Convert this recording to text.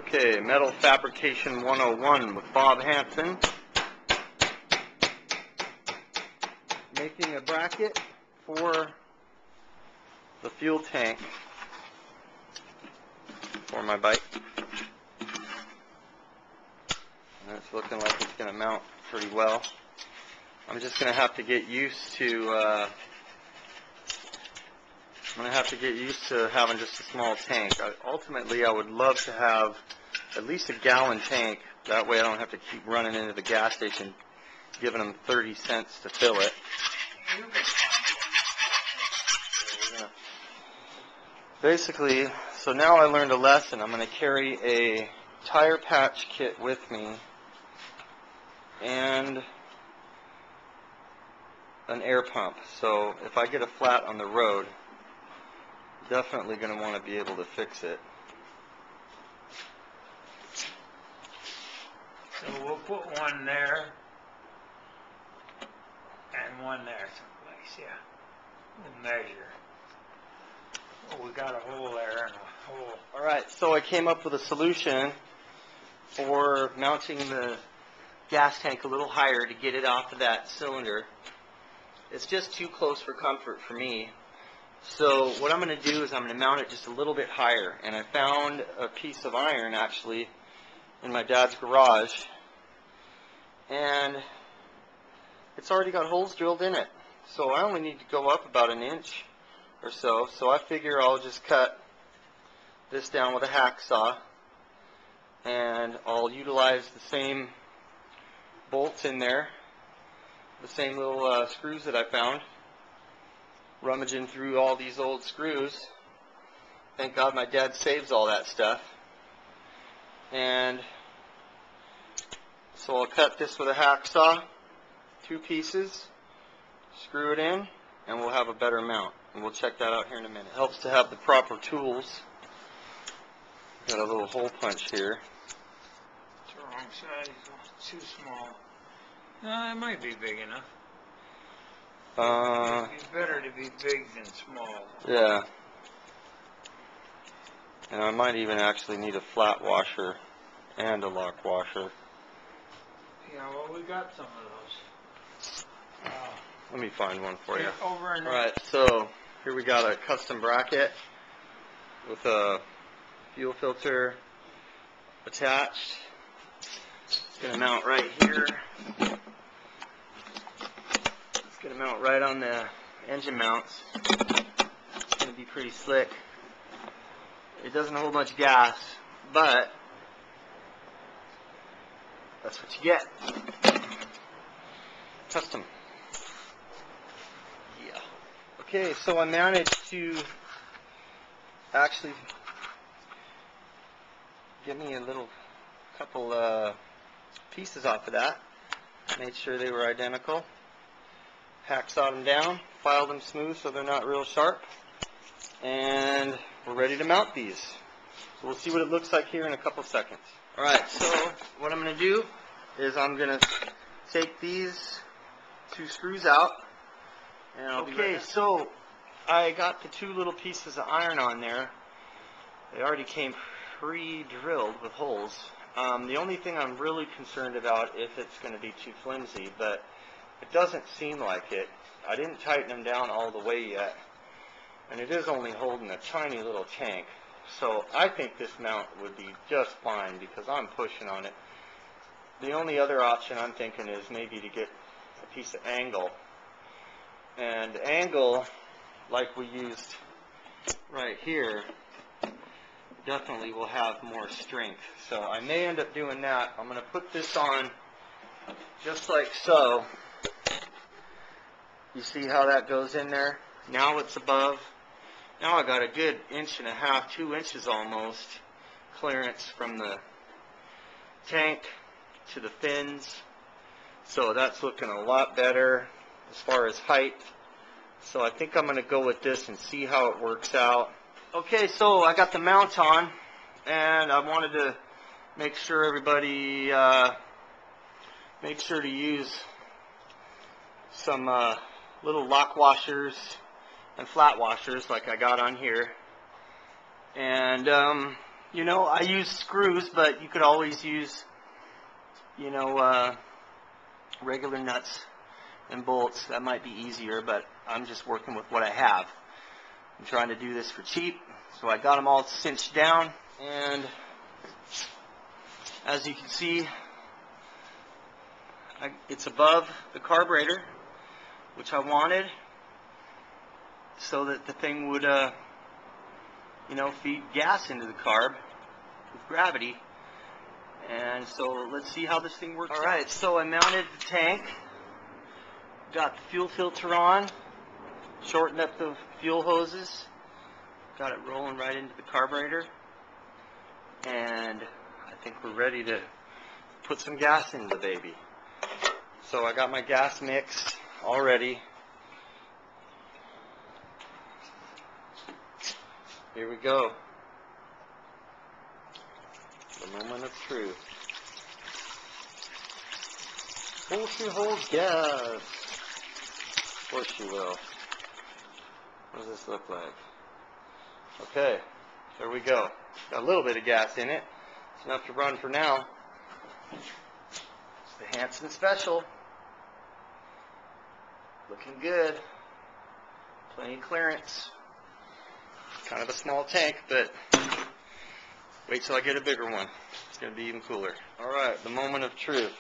Okay, Metal Fabrication 101 with Bob Hansen. Making a bracket for the fuel tank for my bike. And it's looking like it's going to mount pretty well. I'm just going to have to get used to having just a small tank. Ultimately, I would love to have at least a gallon tank. That way I don't have to keep running into the gas station giving them 30 cents to fill it. Basically, so now I learned a lesson. I'm going to carry a tire patch kit with me and an air pump. So if I get a flat on the road, definitely going to want to be able to fix it. So we'll put one there and one there someplace, yeah. We'll measure. Oh, we got a hole there and a hole. Alright, so I came up with a solution for mounting the gas tank a little higher to get it off of that cylinder. It's just too close for comfort for me. So what I'm going to do is I'm going to mount it just a little bit higher. And I found a piece of iron actually in my dad's garage. And it's already got holes drilled in it. So I only need to go up about an inch or so. So I figure I'll just cut this down with a hacksaw. And I'll utilize the same bolts in there. The same little screws that I found. Rummaging through all these old screws. Thank God my dad saves all that stuff. And so I'll cut this with a hacksaw, 2 pieces, screw it in, and we'll have a better mount. And we'll check that out here in a minute. It helps to have the proper tools. Got a little hole punch here. It's the wrong size, it's too small. No, it might be big enough. It's better to be big than small. Yeah. And I might even actually need a flat washer and a lock washer. Yeah, well, we got some of those. Let me find one for you. Over in there. Alright, so here we got a custom bracket with a fuel filter attached. It's going to mount right here. It's going to mount right on the engine mounts. It's going to be pretty slick. It doesn't hold much gas, but that's what you get. Custom. Yeah. Okay, so I managed to actually get me a little couple pieces off of that. Made sure they were identical. Hacksawed them down, filed them smooth so they're not real sharp, and we're ready to mount these. So we'll see what it looks like here in a couple seconds. Alright, so what I'm going to do is I'm going to take these 2 screws out, and I'll be ready. So I got the 2 little pieces of iron on there. They already came pre-drilled with holes. The only thing I'm really concerned about if it's going to be too flimsy, but it doesn't seem like it. I didn't tighten them down all the way yet, and it is only holding a tiny little tank. So I think this mount would be just fine because I'm pushing on it. The only other option I'm thinking is maybe to get a piece of angle. And angle, like we used right here, definitely will have more strength. So I may end up doing that. I'm going to put this on just like so. You see how that goes in there? Now it's above. Now I got a good 1.5 inches, 2 inches almost clearance from the tank to the fins. So that's looking a lot better as far as height. So I think I'm going to go with this and see how it works out. Okay, so I got the mount on, and I wanted to make sure everybody make sure to use some little lock washers and flat washers like I got on here. And You know, I use screws, but you could always use, you know, regular nuts and bolts. That might be easier, but I'm just working with what I have. I'm trying to do this for cheap, so I got them all cinched down, and as you can see, it's above the carburetor, which I wanted, so that the thing would, you know, feed gas into the carb with gravity. And so let's see how this thing works. Alright, so I mounted the tank, got the fuel filter on, shortened up the fuel hoses, got it rolling right into the carburetor, and I think we're ready to put some gas in the baby. So I got my gas mix all ready. Here we go. The moment of truth. Will she hold gas? Of course she will. What does this look like? Okay, there we go. Got a little bit of gas in it. It's enough to run for now. It's the Hanson Special. Looking good. Plenty of clearance. Kind of a small tank, but wait till I get a bigger one. It's going to be even cooler. Alright, the moment of truth.